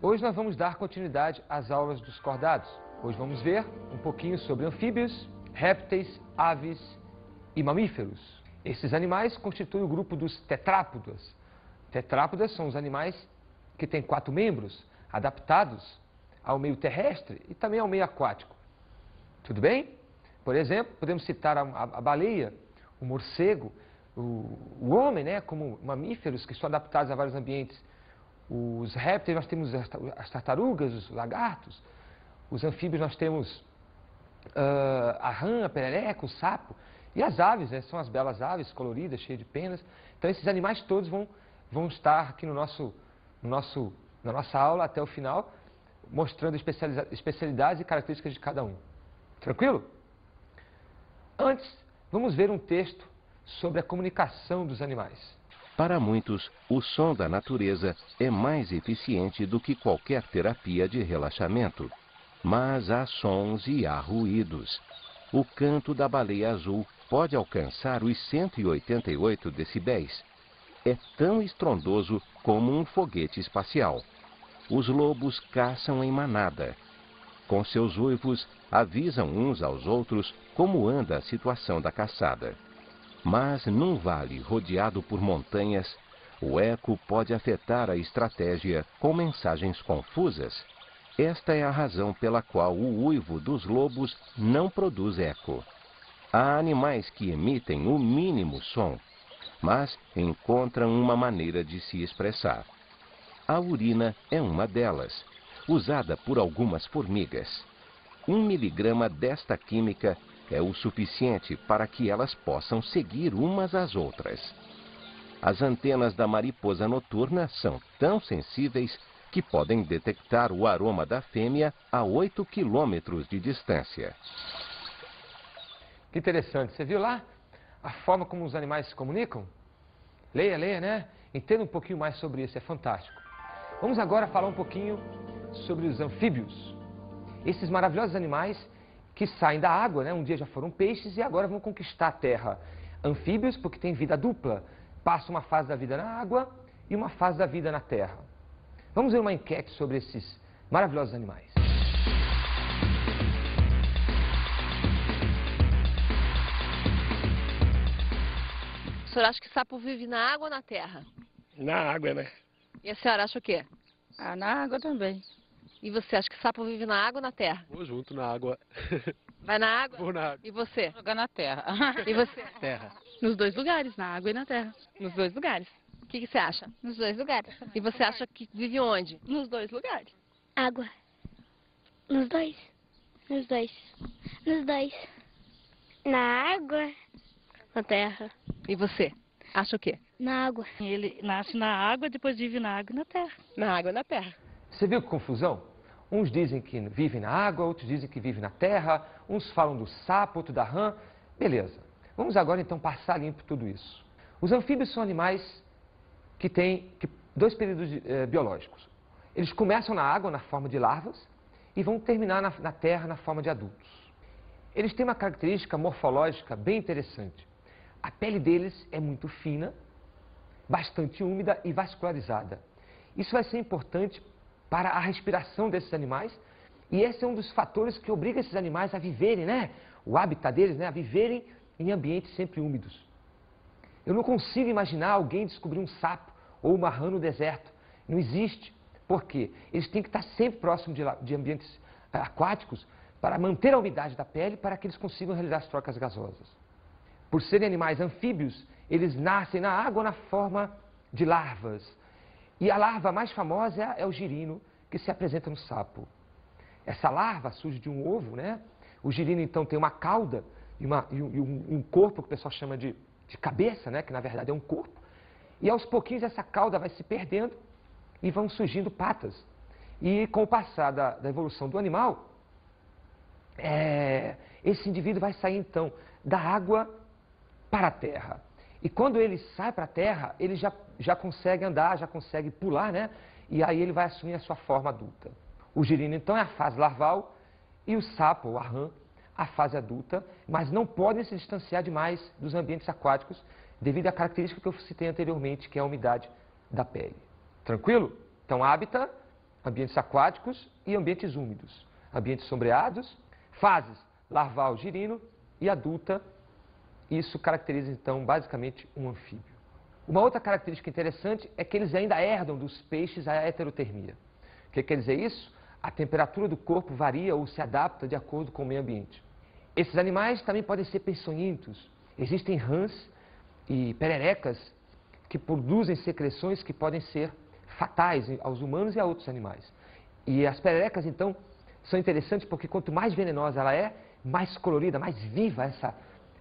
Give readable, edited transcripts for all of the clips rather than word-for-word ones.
Hoje nós vamos dar continuidade às aulas dos cordados. Hoje vamos ver um pouquinho sobre anfíbios, répteis, aves e mamíferos. Esses animais constituem o grupo dos tetrápodas. Tetrápodas são os animais que têm 4 membros, adaptados ao meio terrestre e também ao meio aquático. Tudo bem? Por exemplo, podemos citar a baleia, o morcego, o homem, né, como mamíferos que são adaptados a vários ambientes. Os répteis, nós temos as tartarugas, os lagartos. Os anfíbios, nós temos a rã, a perereca, o sapo. E as aves, né, são as belas aves, coloridas, cheias de penas. Então, esses animais todos vão estar aqui na nossa aula até o final, mostrando especialidades e características de cada um. Tranquilo? Antes, vamos ver um texto sobre a comunicação dos animais. Para muitos, o som da natureza é mais eficiente do que qualquer terapia de relaxamento. Mas há sons e há ruídos. O canto da baleia azul pode alcançar os 188 decibéis. É tão estrondoso como um foguete espacial. Os lobos caçam em manada. Com seus uivos, avisam uns aos outros como anda a situação da caçada. Mas num vale rodeado por montanhas, o eco pode afetar a estratégia com mensagens confusas. Esta é a razão pela qual o uivo dos lobos não produz eco. Há animais que emitem o mínimo som, mas encontram uma maneira de se expressar. A urina é uma delas, usada por algumas formigas. 1 miligrama desta química é o suficiente para que elas possam seguir umas às outras. As antenas da mariposa noturna são tão sensíveis que podem detectar o aroma da fêmea a 8 quilômetros de distância. Que interessante. Você viu lá a forma como os animais se comunicam? Leia, né? Entenda um pouquinho mais sobre isso, é fantástico. Vamos agora falar um pouquinho sobre os anfíbios. Esses maravilhosos animais que saem da água, né? Um dia já foram peixes e agora vão conquistar a terra. Anfíbios porque têm vida dupla. Passa uma fase da vida na água e uma fase da vida na terra. Vamos ver uma enquete sobre esses maravilhosos animais. O senhor acha que sapo vive na água ou na terra? Na água, né? E a senhora acha o quê? Ah, na água também. E você acha que sapo vive na água ou na terra? Vou junto na água. Vai na água? Vou na água. E você? Jogar na terra. E você? Terra. Nos 2 lugares, na água e na terra. Nos 2 lugares. O que você acha? Nos 2 lugares. E você acha que vive onde? Nos 2 lugares. Água. Nos 2. Nos 2. Nos 2. Na água. Na terra. E você? Acha o quê? Na água. Ele nasce na água, depois vive na água e na terra. Na água e na terra. Você viu que confusão? Uns dizem que vivem na água, outros dizem que vivem na terra, uns falam do sapo, outro da rã. Beleza. Vamos agora então passar limpo tudo isso. Os anfíbios são animais que têm 2 períodos biológicos. Eles começam na água na forma de larvas e vão terminar na terra na forma de adultos. Eles têm uma característica morfológica bem interessante. A pele deles é muito fina, bastante úmida e vascularizada. Isso vai ser importante para a respiração desses animais e esse é um dos fatores que obriga esses animais a viverem, né? O hábitat deles, né? A viverem em ambientes sempre úmidos. Eu não consigo imaginar alguém descobrir um sapo ou uma rã no deserto. Não existe. Por quê? Eles têm que estar sempre próximos de ambientes aquáticos para manter a umidade da pele para que eles consigam realizar as trocas gasosas. Por serem animais anfíbios, eles nascem na água na forma de larvas. E a larva mais famosa é o girino, que se apresenta no sapo. Essa larva surge de um ovo, né? O girino, então, tem uma cauda e um corpo que o pessoal chama de cabeça, né? Que na verdade é um corpo. E aos pouquinhos essa cauda vai se perdendo e vão surgindo patas. E com o passar da evolução do animal, esse indivíduo vai sair, então, da água para a terra. E quando ele sai para a terra, ele já consegue andar, já consegue pular, né? E aí ele vai assumir a sua forma adulta. O girino, então, é a fase larval e o sapo, ou a rã, a fase adulta, mas não podem se distanciar demais dos ambientes aquáticos devido à característica que eu citei anteriormente, que é a umidade da pele. Tranquilo? Então, hábitat, ambientes aquáticos e ambientes úmidos, ambientes sombreados, fases larval girino e adulta. Isso caracteriza, então, basicamente um anfíbio. Uma outra característica interessante é que eles ainda herdam dos peixes a heterotermia. O que quer dizer isso? A temperatura do corpo varia ou se adapta de acordo com o meio ambiente. Esses animais também podem ser peçonhentos. Existem rãs e pererecas que produzem secreções que podem ser fatais aos humanos e a outros animais. E as pererecas, então, são interessantes porque quanto mais venenosa ela é, mais colorida, mais viva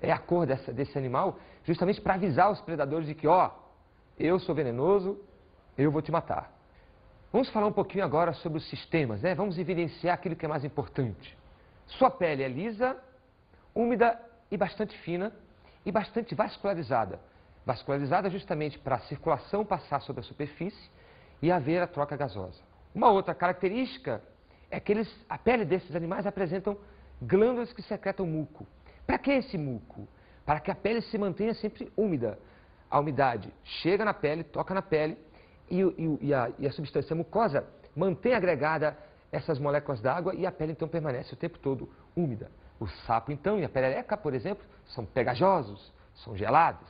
é a cor desse animal, justamente para avisar os predadores de que, ó, eu sou venenoso, eu vou te matar. Vamos falar um pouquinho agora sobre os sistemas, né? Vamos evidenciar aquilo que é mais importante. Sua pele é lisa, úmida e bastante fina e bastante vascularizada. Vascularizada justamente para a circulação passar sobre a superfície e haver a troca gasosa. Uma outra característica é que a pele desses animais apresentam glândulas que secretam muco. Para que esse muco? Para que a pele se mantenha sempre úmida. A umidade chega na pele, toca na pele e a substância mucosa mantém agregada essas moléculas d'água e a pele então permanece o tempo todo úmida. O sapo então e a perereca, por exemplo, são pegajosos, são gelados.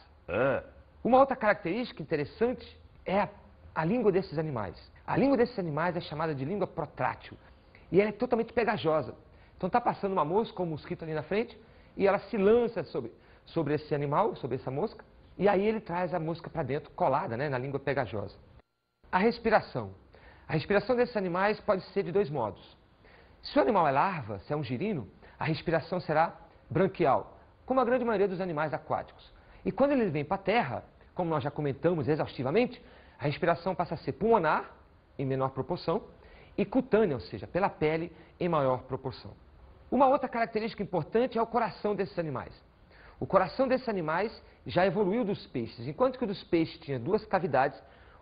Uma outra característica interessante é a língua desses animais. A língua desses animais é chamada de língua protrátil e ela é totalmente pegajosa. Então está passando uma mosca ou um mosquito ali na frente e ela se lança sobre esse animal, sobre essa mosca, e aí ele traz a mosca para dentro, colada, né, na língua pegajosa. A respiração. A respiração desses animais pode ser de dois modos. Se o animal é larva, se é um girino, a respiração será branquial, como a grande maioria dos animais aquáticos. E quando eles vêm para a terra, como nós já comentamos exaustivamente, a respiração passa a ser pulmonar, em menor proporção, e cutânea, ou seja, pela pele, em maior proporção. Uma outra característica importante é o coração desses animais. O coração desses animais já evoluiu dos peixes. Enquanto que o dos peixes tinha 2 cavidades,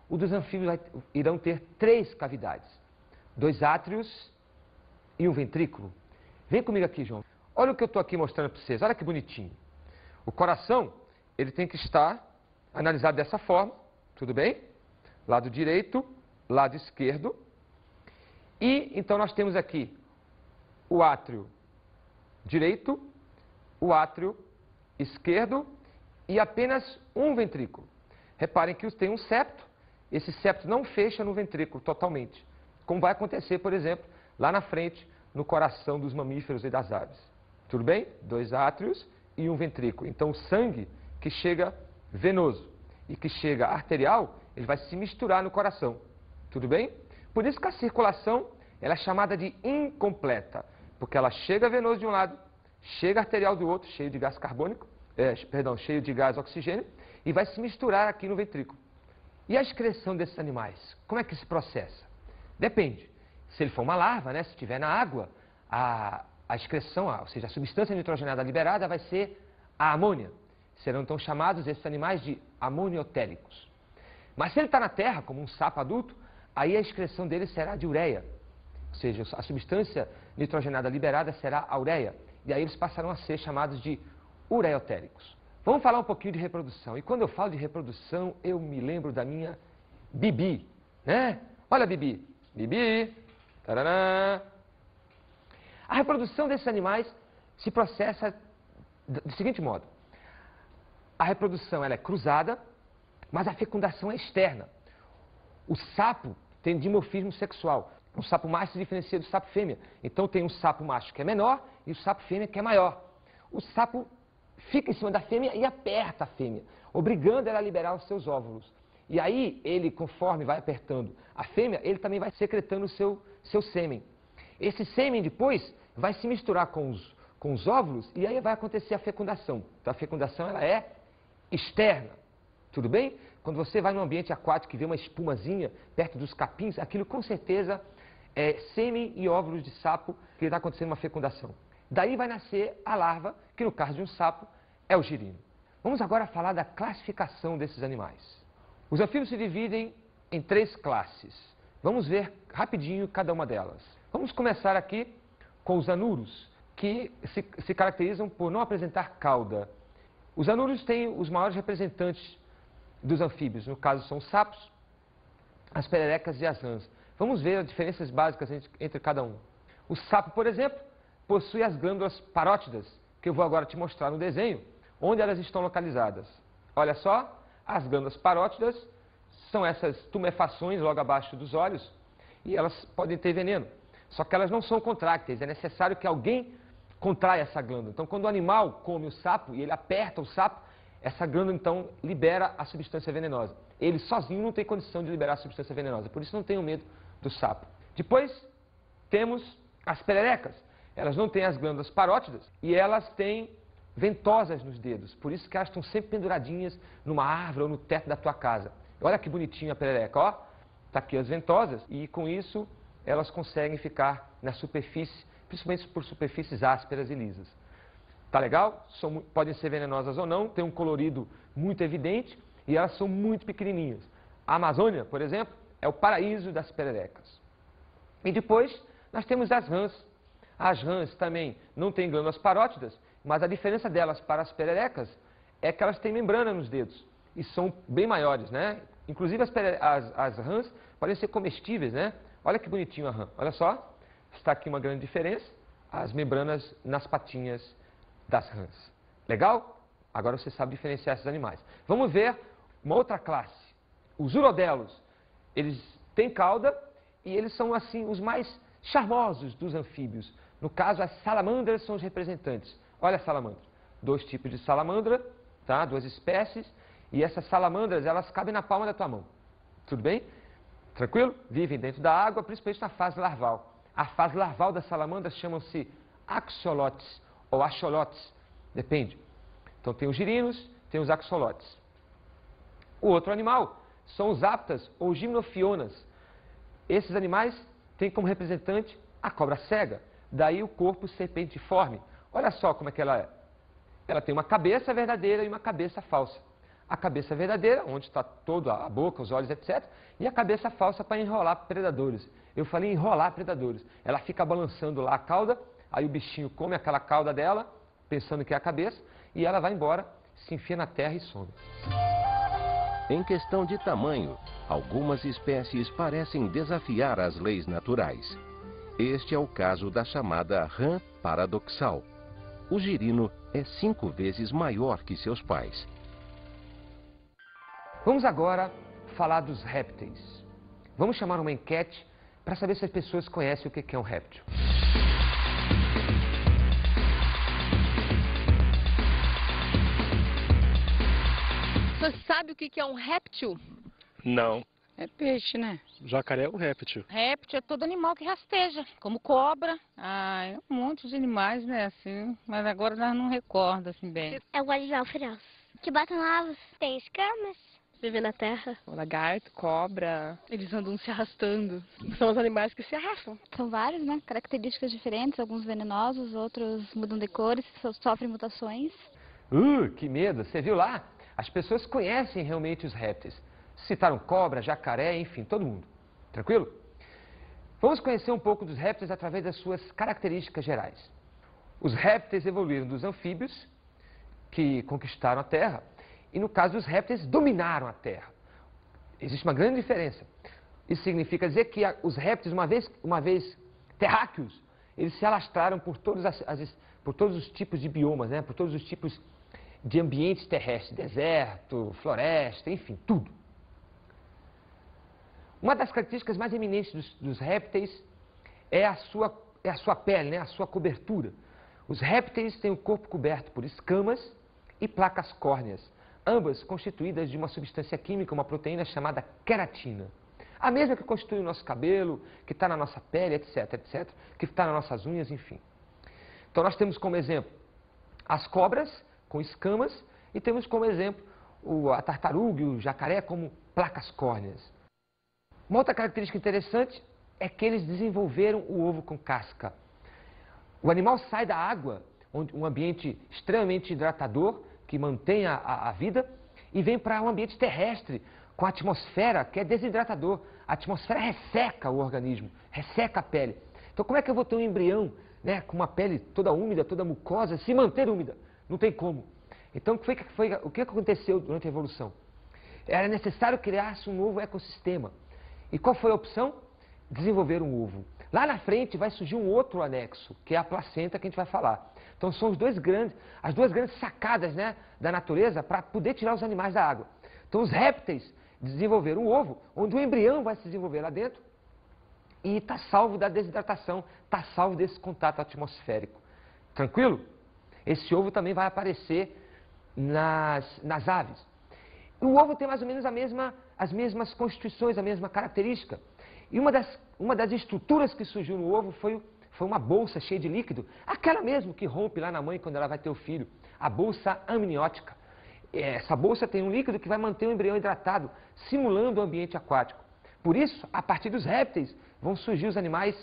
o dos anfíbios irão ter 3 cavidades. 2 átrios e um ventrículo. Vem comigo aqui, João. Olha o que eu estou aqui mostrando para vocês. Olha que bonitinho. O coração, ele tem que estar analisado dessa forma. Tudo bem? Lado direito, lado esquerdo. E então nós temos aqui o átrio direito, o átrio esquerdo e apenas um ventrículo. Reparem que tem um septo, esse septo não fecha no ventrículo totalmente, como vai acontecer, por exemplo, lá na frente, no coração dos mamíferos e das aves. Tudo bem? 2 átrios e um ventrículo. Então o sangue que chega venoso e que chega arterial, ele vai se misturar no coração. Tudo bem? Por isso que a circulação ela é chamada de incompleta, porque ela chega venoso de um lado, chega arterial do outro, cheio de gás carbônico, cheio de gás oxigênio, e vai se misturar aqui no ventrículo. E a excreção desses animais, como é que se processa? Depende. Se ele for uma larva, né, se estiver na água, a excreção, ou seja, a substância nitrogenada liberada vai ser a amônia. Serão então chamados esses animais de amoniotéricos. Mas se ele está na terra, como um sapo adulto, aí a excreção dele será de ureia. Ou seja, a substância nitrogenada liberada será a ureia. E aí eles passarão a ser chamados de ureotéricos. Vamos falar um pouquinho de reprodução. E quando eu falo de reprodução, eu me lembro da minha Bibi, né? Olha a Bibi. Bibi. Taranã. A reprodução desses animais se processa do seguinte modo. A reprodução ela é cruzada, mas a fecundação é externa. O sapo tem dimorfismo sexual. O sapo macho se diferencia do sapo fêmea. Então tem um sapo macho que é menor e o sapo fêmea que é maior. O sapo fica em cima da fêmea e aperta a fêmea, obrigando ela a liberar os seus óvulos. E aí ele, conforme vai apertando a fêmea, ele também vai secretando o seu sêmen. Esse sêmen depois vai se misturar com os óvulos e aí vai acontecer a fecundação. Então a fecundação ela é externa. Tudo bem? Quando você vai num ambiente aquático e vê uma espumazinha perto dos capins, aquilo com certeza é sêmen e óvulos de sapo que está acontecendo uma fecundação. Daí vai nascer a larva, que no caso de um sapo é o girino. Vamos agora falar da classificação desses animais. Os anfíbios se dividem em 3 classes. Vamos ver rapidinho cada uma delas. Vamos começar aqui com os anuros, que se caracterizam por não apresentar cauda. Os anuros têm os maiores representantes dos anfíbios, no caso são os sapos, as pererecas e as rãs. Vamos ver as diferenças básicas entre cada um. O sapo, por exemplo, possui as glândulas parótidas, que eu vou agora te mostrar no desenho, onde elas estão localizadas. Olha só, as glândulas parótidas são essas tumefações logo abaixo dos olhos e elas podem ter veneno. Só que elas não são contrácteis, é necessário que alguém contraia essa glândula. Então, quando o animal come o sapo e ele aperta o sapo, essa glândula, então, libera a substância venenosa. Ele sozinho não tem condição de liberar a substância venenosa, por isso não tenham medo do sapo. Depois, temos as pererecas. Elas não têm as glândulas parótidas e elas têm ventosas nos dedos, por isso que elas estão sempre penduradinhas numa árvore ou no teto da tua casa. Olha que bonitinha a perereca, ó. Tá aqui as ventosas e com isso elas conseguem ficar na superfície, principalmente por superfícies ásperas e lisas. Tá legal? Podem ser venenosas ou não, tem um colorido muito evidente e elas são muito pequenininhas. A Amazônia, por exemplo, é o paraíso das pererecas. E depois nós temos as rãs. As rãs também não têm glândulas parótidas, mas a diferença delas para as pererecas é que elas têm membrana nos dedos e são bem maiores, né? Inclusive as rãs podem ser comestíveis, né? Olha que bonitinho a rã, olha só, está aqui uma grande diferença, as membranas nas patinhas das rãs. Legal? Agora você sabe diferenciar esses animais. Vamos ver uma outra classe, os urodelos. Eles têm cauda e eles são assim os mais charmosos dos anfíbios. No caso, as salamandras são os representantes. Olha a salamandra. 2 tipos de salamandra, tá? 2 espécies. E essas salamandras, elas cabem na palma da tua mão. Tudo bem? Tranquilo? Vivem dentro da água, principalmente na fase larval. A fase larval das salamandras chamam-se axolotes ou axolotes. Depende. Então tem os girinos, tem os axolotes. O outro animal são os aptas ou gimnofionas. Esses animais têm como representante a cobra cega. Daí o corpo serpentiforme. Olha só como é que ela é. Ela tem uma cabeça verdadeira e uma cabeça falsa. A cabeça verdadeira, onde está toda a boca, os olhos, etc. E a cabeça falsa para enrolar predadores. Eu falei enrolar predadores. Ela fica balançando lá a cauda, aí o bichinho come aquela cauda dela, pensando que é a cabeça, e ela vai embora, se enfia na terra e some. Em questão de tamanho, algumas espécies parecem desafiar as leis naturais. Este é o caso da chamada rã paradoxal. O girino é 5 vezes maior que seus pais. Vamos agora falar dos répteis. Vamos chamar uma enquete para saber se as pessoas conhecem o que é um réptil. Você sabe o que é um réptil? Não. É peixe, né? Jacaré é um réptil. Réptil é todo animal que rasteja, como cobra. Ah, é um monte de animais, né, assim. Mas agora nós não recorda, assim, bem. É o animal feroz. Que batem ovos. Tem escamas. Vive na terra. O lagarto, cobra, eles andam se arrastando. São os animais que se arrastam. São vários, né? Características diferentes, alguns venenosos, outros mudam de cores, sofrem mutações. Que medo! Você viu lá? As pessoas conhecem realmente os répteis. Citaram cobra, jacaré, enfim, todo mundo. Tranquilo? Vamos conhecer um pouco dos répteis através das suas características gerais. Os répteis evoluíram dos anfíbios, que conquistaram a Terra, e no caso dos répteis, dominaram a Terra. Existe uma grande diferença. Isso significa dizer que os répteis, uma vez terráqueos, eles se alastraram por todos os tipos de biomas, né? Por todos os tipos de ambientes terrestres, deserto, floresta, enfim, tudo. Uma das características mais eminentes dos répteis é a sua pele, né? A sua cobertura. Os répteis têm o corpo coberto por escamas e placas córneas, ambas constituídas de uma substância química, uma proteína chamada queratina. A mesma que constitui o nosso cabelo, que está na nossa pele, etc, etc, que está nas nossas unhas, enfim. Então nós temos como exemplo as cobras com escamas e temos como exemplo a tartaruga e o jacaré como placas córneas. Uma outra característica interessante é que eles desenvolveram o ovo com casca. O animal sai da água, um ambiente extremamente hidratador, que mantém a vida, e vem para um ambiente terrestre, com a atmosfera, que é desidratador. A atmosfera resseca o organismo, resseca a pele. Então como é que eu vou ter um embrião, né, com uma pele toda úmida, toda mucosa, se manter úmida? Não tem como. Então o que aconteceu durante a evolução? Era necessário criar-se um novo ecossistema. E qual foi a opção? desenvolver um ovo. Lá na frente vai surgir um outro anexo, que é a placenta que a gente vai falar. Então são as duas grandes sacadas, né, da natureza para poder tirar os animais da água. Então os répteis desenvolveram um ovo, onde o embrião vai se desenvolver lá dentro e está salvo da desidratação, está salvo desse contato atmosférico. Tranquilo? Esse ovo também vai aparecer nas aves. O ovo tem mais ou menos as mesmas constituições, a mesma característica. E uma das estruturas que surgiu no ovo foi uma bolsa cheia de líquido, aquela mesmo que rompe lá na mãe quando ela vai ter o filho, a bolsa amniótica. Essa bolsa tem um líquido que vai manter o embrião hidratado, simulando o ambiente aquático. Por isso, a partir dos répteis, vão surgir os animais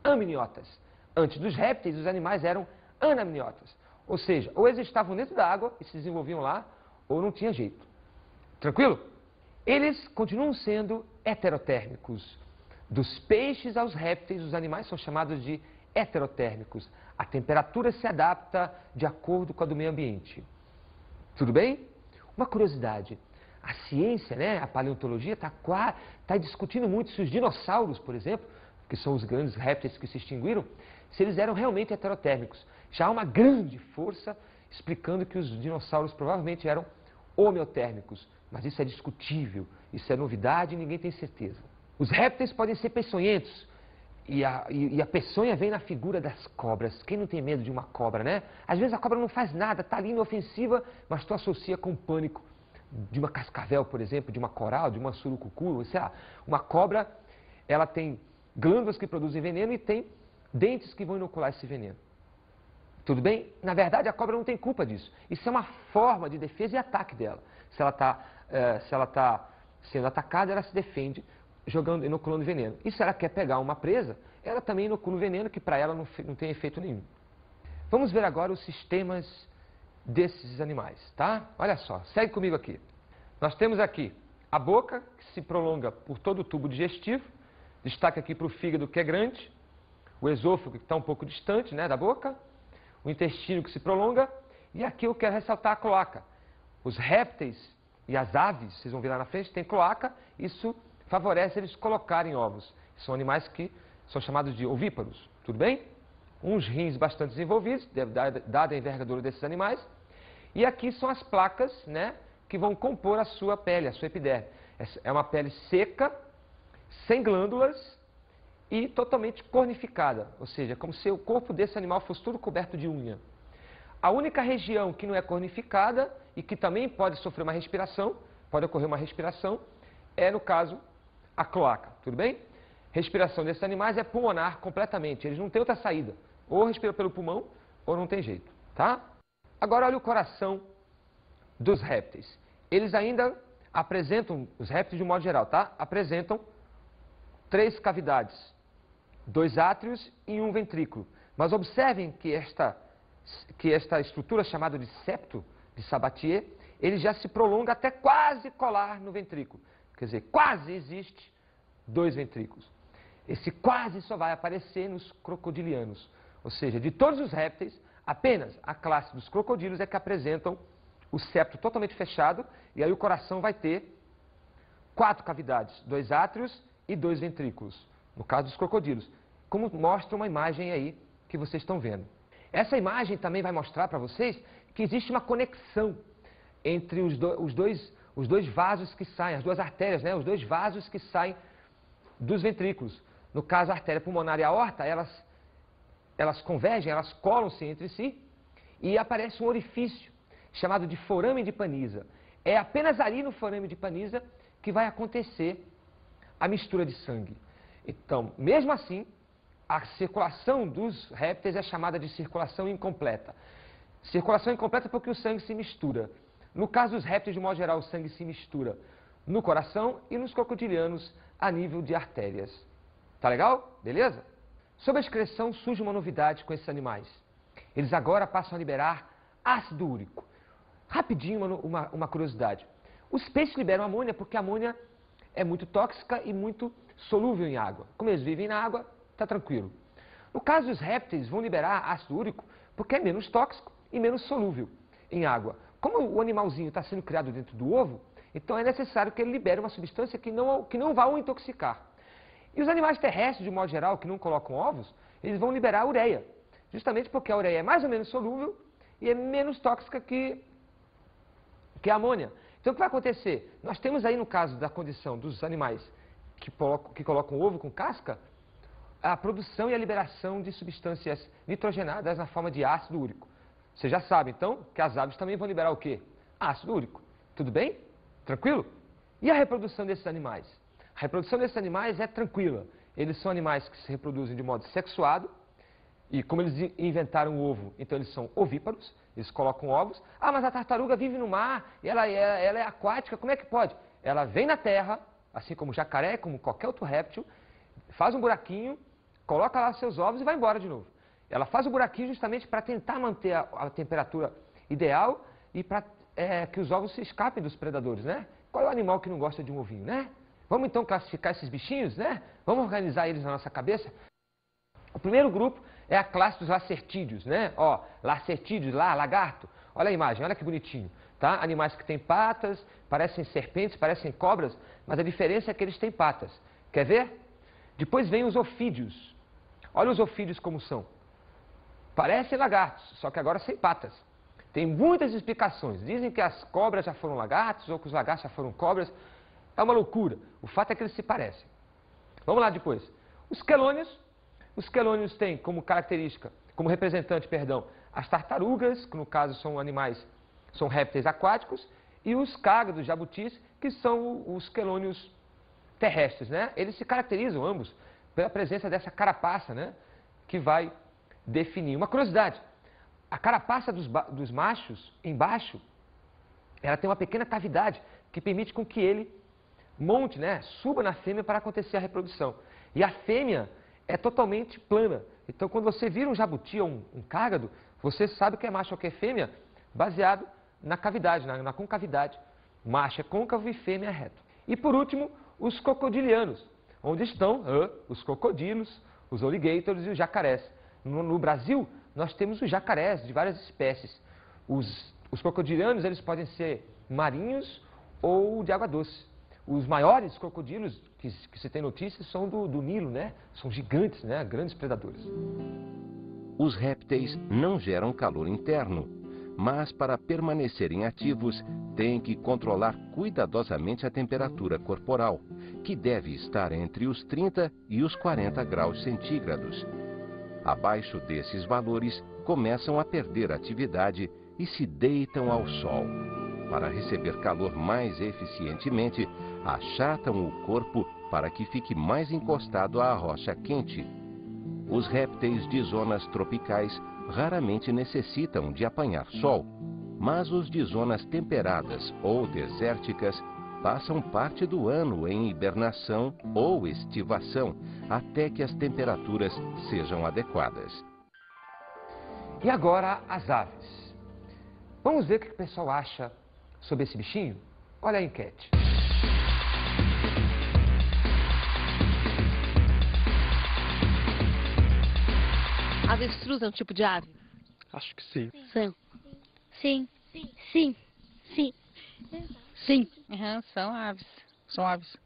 amniotas. Antes dos répteis, os animais eram anamniotas. Ou seja, ou eles estavam dentro da água e se desenvolviam lá, ou não tinha jeito. Tranquilo? Eles continuam sendo heterotérmicos. Dos peixes aos répteis, os animais são chamados de heterotérmicos. A temperatura se adapta de acordo com a do meio ambiente. Tudo bem? Uma curiosidade. A ciência, né, a paleontologia, está discutindo muito se os dinossauros, por exemplo, que são os grandes répteis que se extinguiram, se eles eram realmente heterotérmicos. Já há uma grande força explicando que os dinossauros provavelmente eram homeotérmicos. Mas isso é discutível, isso é novidade e ninguém tem certeza. Os répteis podem ser peçonhentos. E a peçonha vem na figura das cobras. Quem não tem medo de uma cobra, né? Às vezes a cobra não faz nada, está ali inofensiva, mas tu associa com o pânico de uma cascavel, por exemplo, de uma coral, de uma surucucu, sei lá. Uma cobra, ela tem glândulas que produzem veneno e tem dentes que vão inocular esse veneno. Tudo bem? Na verdade, a cobra não tem culpa disso. Isso é uma forma de defesa e ataque dela. Se ela está sendo atacada, ela se defende inoculando veneno. E se ela quer pegar uma presa, ela também inocula o veneno, que para ela não tem efeito nenhum. Vamos ver agora os sistemas desses animais, tá? Olha só, segue comigo aqui. Nós temos aqui a boca, que se prolonga por todo o tubo digestivo. Destaque aqui para o fígado, que é grande. O esôfago, que está um pouco distante, né, da boca. O intestino, que se prolonga. E aqui eu quero ressaltar a cloaca. Os répteis e as aves, vocês vão ver lá na frente, tem cloaca. Isso favorece eles colocarem ovos. São animais que são chamados de ovíparos. Tudo bem? Uns rins bastante desenvolvidos, dada a envergadura desses animais. E aqui são as placas, né, que vão compor a sua pele, a sua epiderme. É uma pele seca, sem glândulas e totalmente cornificada. Ou seja, como se o corpo desse animal fosse todo coberto de unha. A única região que não é cornificada e que também pode sofrer uma respiração, pode ocorrer uma respiração, é, no caso, a cloaca. Tudo bem? Respiração desses animais é pulmonar completamente. Eles não têm outra saída. Ou respira pelo pulmão, ou não tem jeito. Tá? Agora, olha o coração dos répteis. Eles ainda apresentam, os répteis de um modo geral, tá? Apresentam 3 cavidades. 2 átrios e 1 ventrículo. Mas observem que esta estrutura chamada de septo de Sabatier, ele já se prolonga até quase colar no ventrículo. Quer dizer, quase existe 2 ventrículos. Esse quase só vai aparecer nos crocodilianos. Ou seja, de todos os répteis, apenas a classe dos crocodilos é que apresentam o septo totalmente fechado, e aí o coração vai ter 4 cavidades, 2 átrios e 2 ventrículos, no caso dos crocodilos, como mostra uma imagem aí que vocês estão vendo. Essa imagem também vai mostrar para vocês que existe uma conexão entre os dois vasos que saem, as duas artérias, né? Os 2 vasos que saem dos ventrículos. No caso, a artéria pulmonar e a aorta, elas convergem, elas colam-se entre si e aparece um orifício chamado de forame de Pannisa. É apenas ali no forame de Pannisa que vai acontecer a mistura de sangue. Então, mesmo assim, a circulação dos répteis é chamada de circulação incompleta. Circulação incompleta porque o sangue se mistura. No caso dos répteis, de modo geral, o sangue se mistura no coração e nos crocodilianos a nível de artérias. Tá legal? Beleza? Sobre a excreção, surge uma novidade com esses animais. Eles agora passam a liberar ácido úrico. Rapidinho, uma curiosidade. Os peixes liberam amônia porque a amônia é muito tóxica e muito solúvel em água. Como eles vivem na água, está tranquilo. No caso dos répteis, vão liberar ácido úrico porque é menos tóxico e menos solúvel em água. Como o animalzinho está sendo criado dentro do ovo, então é necessário que ele libere uma substância que não vá o intoxicar. E os animais terrestres, de modo geral, que não colocam ovos, eles vão liberar ureia. Justamente porque a ureia é mais ou menos solúvel e é menos tóxica que a amônia. Então, o que vai acontecer? Nós temos aí, no caso da condição dos animais que colocam ovo com casca, a produção e a liberação de substâncias nitrogenadas na forma de ácido úrico. Você já sabe, então, que as aves também vão liberar o quê? Ácido úrico. Tudo bem? Tranquilo? E a reprodução desses animais? A reprodução desses animais é tranquila. Eles são animais que se reproduzem de modo sexuado, e como eles inventaram o ovo, então eles são ovíparos, eles colocam ovos. Ah, mas a tartaruga vive no mar, e ela é aquática, como é que pode? Ela vem na terra, assim como o jacaré, como qualquer outro réptil, faz um buraquinho, coloca lá seus ovos e vai embora de novo. Ela faz o buraquinho justamente para tentar manter a temperatura ideal e para que os ovos se escapem dos predadores, né? Qual é o animal que não gosta de um ovinho, né? Vamos então classificar esses bichinhos, né? Vamos organizar eles na nossa cabeça? O primeiro grupo é a classe dos lacertídeos, né? Ó, lacertídeos lá, lagarto. Olha a imagem, olha que bonitinho, tá? Animais que têm patas, parecem serpentes, parecem cobras, mas a diferença é que eles têm patas. Quer ver? Depois vem os ofídeos. Olha os ofídeos como são. Parecem lagartos, só que agora sem patas. Tem muitas explicações. Dizem que as cobras já foram lagartos ou que os lagartos já foram cobras. É uma loucura. O fato é que eles se parecem. Vamos lá depois. Os quelônios. Os quelônios têm como característica, como representante, perdão, as tartarugas, que no caso são animais, são répteis aquáticos, e os cágados, jabutis, que são os quelônios terrestres, né? Eles se caracterizam ambos pela presença dessa carapaça, né? Que vai definir. Uma curiosidade, a carapaça dos machos, embaixo, ela tem uma pequena cavidade que permite com que ele monte, né? Suba na fêmea para acontecer a reprodução. E a fêmea é totalmente plana. Então, quando você vira um jabuti ou um cágado, você sabe que é macho ou que é fêmea, baseado na cavidade, na concavidade. Macho é côncavo e fêmea é reto. E, por último, os crocodilianos, onde estão os crocodilos, os alligators e os jacarés. No Brasil, nós temos os jacarés de várias espécies. Os crocodilianos, eles podem ser marinhos ou de água doce. Os maiores crocodilos que se tem notícias são do Nilo, né? São gigantes, né? Grandes predadores. Os répteis não geram calor interno, mas para permanecerem ativos, têm que controlar cuidadosamente a temperatura corporal, que deve estar entre os 30 e os 40 graus centígrados. Abaixo desses valores, começam a perder atividade e se deitam ao sol. Para receber calor mais eficientemente, achatam o corpo para que fique mais encostado à rocha quente. Os répteis de zonas tropicais raramente necessitam de apanhar sol, mas os de zonas temperadas ou desérticas passam parte do ano em hibernação ou estivação, até que as temperaturas sejam adequadas. E agora as aves. Vamos ver o que o pessoal acha sobre esse bichinho? Olha a enquete. Avestruz é um tipo de ave? Acho que sim. Sim. Sim. Sim. Sim. Sim. Uhum, são aves. São aves.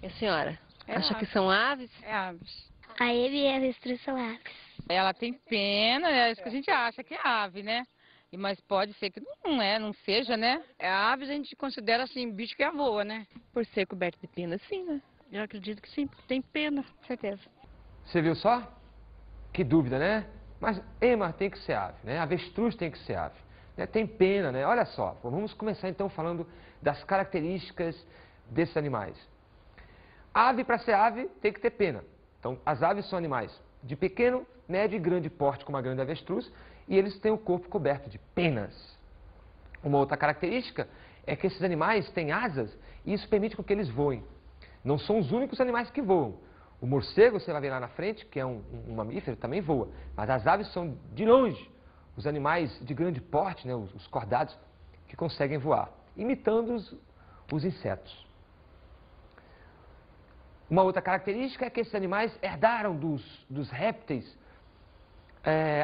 E a senhora? É Acha ave. que são aves? É aves. A ave e a avestruz são aves. Ela tem pena, é isso que a gente acha que é ave, né? Mas pode ser que não seja, né? É aves a gente considera assim, bicho que voa, né? Por ser coberto de penas, sim, né? Eu acredito que sim, porque tem pena, com certeza. Você viu só? Que dúvida, né? Mas ema tem que ser ave, né? Avestruz tem que ser ave. Né? Tem pena, né? Olha só, vamos começar então falando das características desses animais. Ave, para ser ave, tem que ter pena. Então, as aves são animais de pequeno, médio e grande porte, como a grande avestruz, e eles têm o corpo coberto de penas. Uma outra característica é que esses animais têm asas e isso permite com que eles voem. Não são os únicos animais que voam. O morcego, você vai ver lá na frente, que é um mamífero, também voa. Mas as aves são, de longe, os animais de grande porte, né, os cordados, que conseguem voar, imitando os insetos. Uma outra característica é que esses animais herdaram dos répteis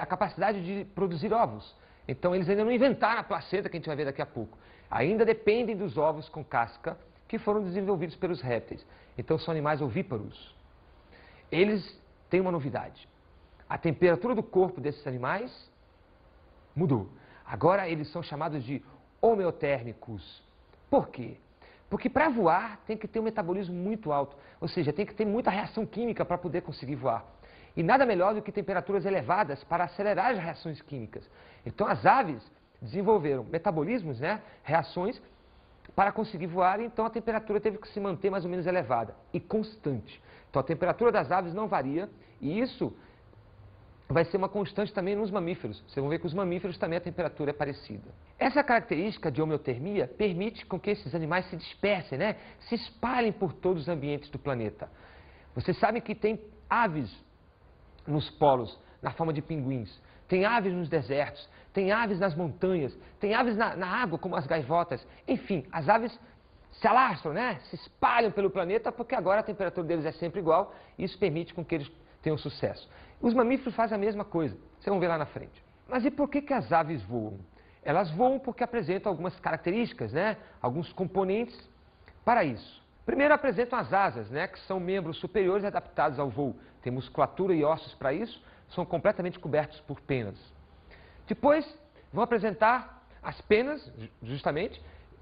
a capacidade de produzir ovos. Então, eles ainda não inventaram a placenta, que a gente vai ver daqui a pouco. Ainda dependem dos ovos com casca que foram desenvolvidos pelos répteis. Então, são animais ovíparos. eles têm uma novidade. A temperatura do corpo desses animais mudou. Agora eles são chamados de homeotérmicos. Por quê? Porque para voar tem que ter um metabolismo muito alto, ou seja, tem que ter muita reação química para poder conseguir voar. E nada melhor do que temperaturas elevadas para acelerar as reações químicas. Então as aves desenvolveram metabolismos, né, reações, para conseguir voar, então a temperatura teve que se manter mais ou menos elevada e constante. Então a temperatura das aves não varia e isso vai ser uma constante também nos mamíferos. Vocês vão ver que os mamíferos também a temperatura é parecida. Essa característica de homeotermia permite com que esses animais se dispersem, né? Se espalhem por todos os ambientes do planeta. Vocês sabem que tem aves nos polos, na forma de pinguins. Tem aves nos desertos, tem aves nas montanhas, tem aves na água, como as gaivotas. Enfim, as aves se alastram, né? Se espalham pelo planeta porque agora a temperatura deles é sempre igual e isso permite com que eles tenham sucesso. Os mamíferos fazem a mesma coisa, vocês vão ver lá na frente. Mas e por que as aves voam? Elas voam porque apresentam algumas características, né? Alguns componentes para isso. Primeiro apresentam as asas, né? Que são membros superiores adaptados ao voo. Tem musculatura e ossos para isso, são completamente cobertos por penas. Depois vão apresentar as penas, justamente,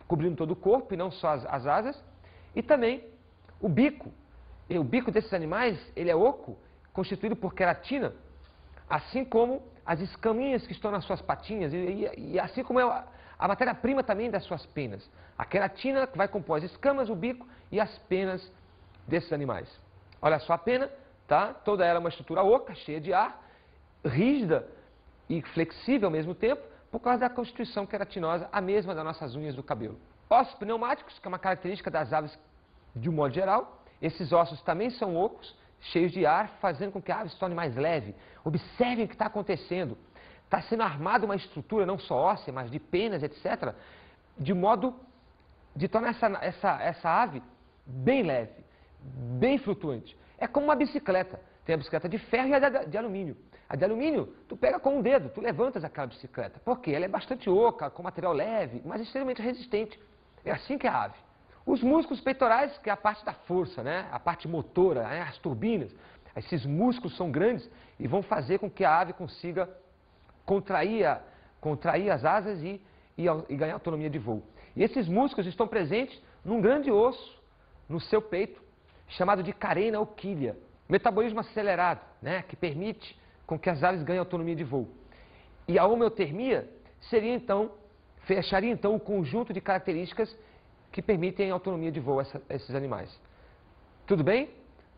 cobrindo todo o corpo e não só as asas. E também o bico. E o bico desses animais, ele é oco, constituído por queratina, assim como as escaminhas que estão nas suas patinhas e assim como é a matéria-prima também das suas penas. A queratina que vai compor as escamas, o bico e as penas desses animais. Olha só a pena, tá? Toda ela é uma estrutura oca, cheia de ar, rígida e flexível ao mesmo tempo, por causa da constituição queratinosa, a mesma das nossas unhas do cabelo. Ossos pneumáticos, que é uma característica das aves de um modo geral. Esses ossos também são ocos, cheios de ar, fazendo com que a ave se torne mais leve. Observem o que está acontecendo. Está sendo armada uma estrutura, não só óssea, mas de penas, etc., de modo de tornar essa ave bem leve, bem flutuante. É como uma bicicleta. Tem a bicicleta de ferro e a de alumínio. A de alumínio, tu pega com um dedo, tu levantas aquela bicicleta. Por quê? Ela é bastante oca, com material leve, mas extremamente resistente. É assim que é a ave. Os músculos peitorais, que é a parte da força, né? A parte motora, né? As turbinas. Esses músculos são grandes e vão fazer com que a ave consiga contrair as asas e ganhar autonomia de voo. E esses músculos estão presentes num grande osso no seu peito, chamado de carena ou quilha. Metabolismo acelerado, né? Que permite com que as aves ganhem autonomia de voo. E a homeotermia fecharia então o conjunto de características que permitem a autonomia de voo a esses animais. Tudo bem?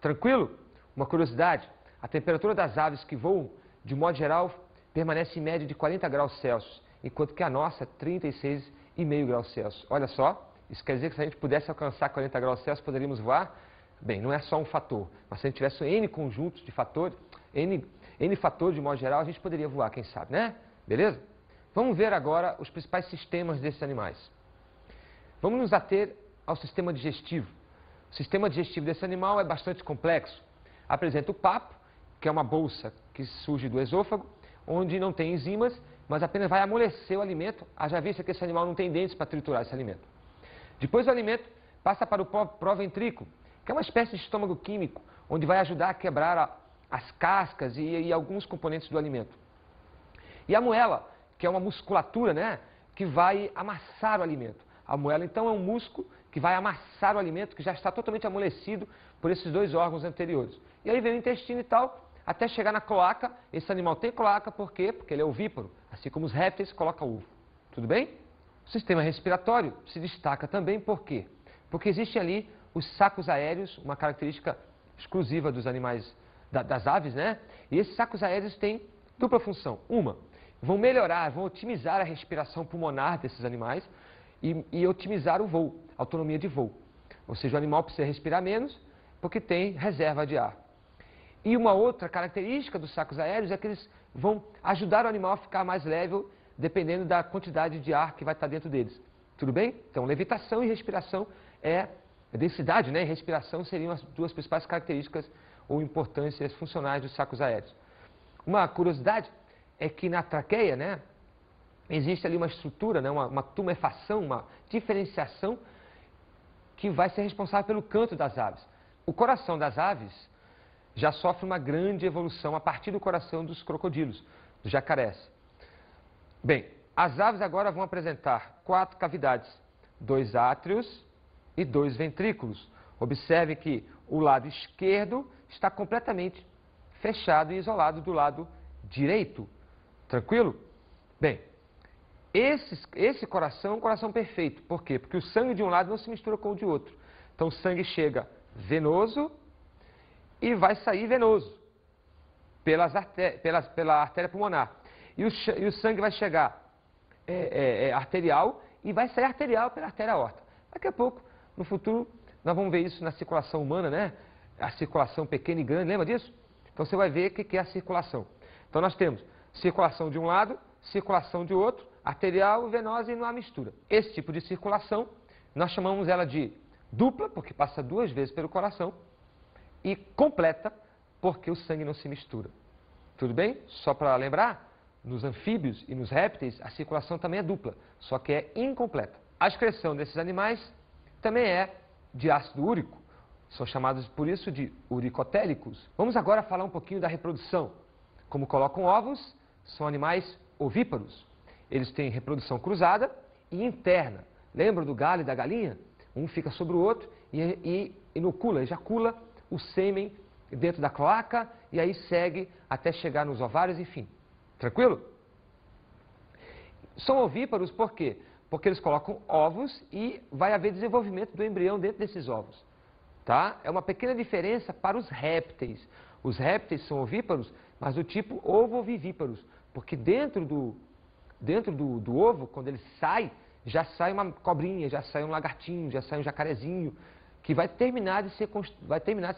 Tranquilo? Uma curiosidade, a temperatura das aves que voam, de modo geral, permanece em média de 40 graus Celsius, enquanto que a nossa, 36,5 graus Celsius. Olha só, isso quer dizer que se a gente pudesse alcançar 40 graus Celsius, poderíamos voar? Bem, não é só um fator, mas se a gente tivesse N conjuntos de fatores, N fatores de modo geral, a gente poderia voar, quem sabe, né? Beleza? Vamos ver agora os principais sistemas desses animais. Vamos nos ater ao sistema digestivo. O sistema digestivo desse animal é bastante complexo. Apresenta o papo, que é uma bolsa que surge do esôfago, onde não tem enzimas, mas apenas vai amolecer o alimento, haja vista que esse animal não tem dentes para triturar esse alimento. Depois o alimento passa para o proventrículo, que é uma espécie de estômago químico, onde vai ajudar a quebrar as cascas e alguns componentes do alimento. E a moela, que é uma musculatura, né, que vai amassar o alimento. A moela, então, é um músculo que vai amassar o alimento que já está totalmente amolecido por esses dois órgãos anteriores. E aí vem o intestino e tal, até chegar na cloaca. Esse animal tem cloaca, por quê? Porque ele é ovíparo, assim como os répteis colocam ovo. Tudo bem? O sistema respiratório se destaca também, por quê? Porque existem ali os sacos aéreos, uma característica exclusiva dos animais, das aves, né? E esses sacos aéreos têm dupla função. Uma, vão melhorar, vão otimizar a respiração pulmonar desses animais, e otimizar o voo, a autonomia de voo. Ou seja, o animal precisa respirar menos porque tem reserva de ar. E uma outra característica dos sacos aéreos é que eles vão ajudar o animal a ficar mais leve, dependendo da quantidade de ar que vai estar dentro deles. Tudo bem? Então, levitação e respiração densidade, né? E respiração seriam as duas principais características ou importâncias funcionais dos sacos aéreos. Uma curiosidade é que na traqueia, né? Existe ali uma estrutura, né, uma tumefação, uma diferenciação que vai ser responsável pelo canto das aves. O coração das aves já sofre uma grande evolução a partir do coração dos crocodilos, dos jacarés. Bem, as aves agora vão apresentar 4 cavidades, 2 átrios e 2 ventrículos. Observe que o lado esquerdo está completamente fechado e isolado do lado direito. Tranquilo? Bem, esse coração é um coração perfeito. Por quê? Porque o sangue de um lado não se mistura com o de outro. Então o sangue chega venoso e vai sair venoso pela artéria pulmonar. E o sangue vai chegar arterial e vai sair arterial pela artéria aorta. Daqui a pouco, no futuro, nós vamos ver isso na circulação humana, né? A circulação pequena e grande, lembra disso? Então você vai ver o que é a circulação. Então nós temos circulação de um lado, circulação de outro, arterial, venosa e não há mistura. Esse tipo de circulação, nós chamamos ela de dupla, porque passa 2 vezes pelo coração, e completa, porque o sangue não se mistura. Tudo bem? Só para lembrar, nos anfíbios e nos répteis, a circulação também é dupla, só que é incompleta. A excreção desses animais também é de ácido úrico. São chamados por isso de uricotélicos. Vamos agora falar um pouquinho da reprodução. Como colocam ovos, são animais ovíparos. Eles têm reprodução cruzada e interna. Lembra do galho e da galinha? Um fica sobre o outro e ejacula o sêmen dentro da cloaca e aí segue até chegar nos ovários, enfim. Tranquilo? São ovíparos por quê? Porque eles colocam ovos e vai haver desenvolvimento do embrião dentro desses ovos. Tá? É uma pequena diferença para os répteis. Os répteis são ovíparos, mas do tipo ovovivíparos, porque dentro do ovo, quando ele sai, já sai uma cobrinha, já sai um lagartinho, já sai um jacarezinho, que vai terminar de se